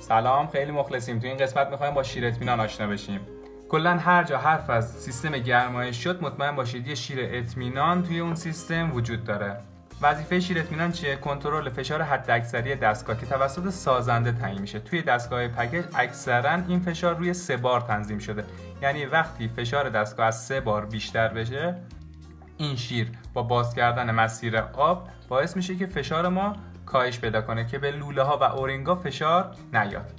سلام، خیلی مخلصیم. تو این قسمت میخوایم با شیر اطمینان آشنا بشیم. کلا هر جا حرف از سیستم گرمایش شد مطمئن باشید یه شیر اطمینان توی اون سیستم وجود داره. وظیفه شیر اطمینان چیه؟ کنترل فشار حداکثری دستگاه که توسط سازنده تعیین میشه. توی دستگاه پکیج اکثرا این فشار روی 3 بار تنظیم شده. یعنی وقتی فشار دستگاه از 3 بار بیشتر بشه، این شیر با باز کردن مسیر آب باعث میشه که فشار ما کاهش پیدا کنه که به لوله ها و اورینگا فشار نیاد.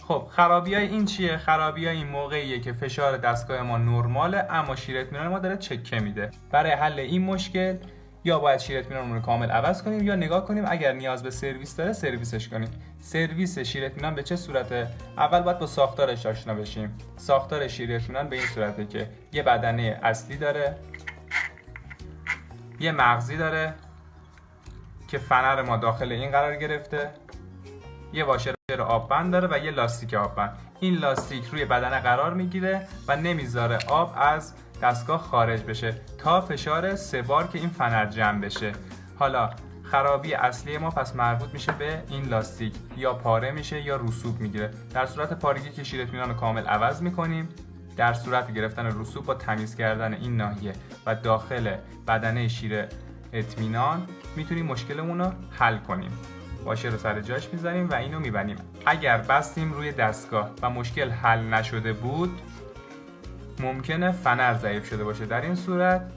خب خرابی های این چیه؟ خرابی های این موقعیه که فشار دستگاه ما نرماله اما شیر اطمینان ما داره چکه میده. برای حل این مشکل یا باید شیر اطمینان رو کامل عوض کنیم یا نگاه کنیم اگر نیاز به سرویس داره سرویسش کنیم. سرویس شیر اطمینان به چه صورته؟ اول باید با ساختارش آشنا بشیم. ساختار شیر اطمینان به این صورته که یه بدنه اصلی داره، یه مغزی داره که فنر ما داخل این قرار گرفته، یه واشر آببند داره و یه لاستیک آببند. این لاستیک روی بدنه قرار میگیره و نمیذاره آب از دستگاه خارج بشه تا فشار 3 بار که این فنر جمع بشه. حالا خرابی اصلی ما پس مربوط میشه به این لاستیک، یا پاره میشه یا رسوب میگیره. در صورت پارگی که شیر اطمینان رو کامل عوض میکنیم، در صورت گرفتن رسوب با تمیز کردن این ناحیه و داخل بدنه شیر اطمینان میتونیم مشکلمون رو حل کنیم. واشر رو سر جاش میذاریم و اینو میبندیم. اگر بستیم روی دستگاه و مشکل حل نشده بود، ممکنه فنر ضعیف شده باشه. در این صورت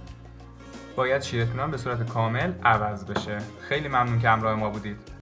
باید شیر اطمینان به صورت کامل عوض بشه. خیلی ممنون که همراه ما بودید.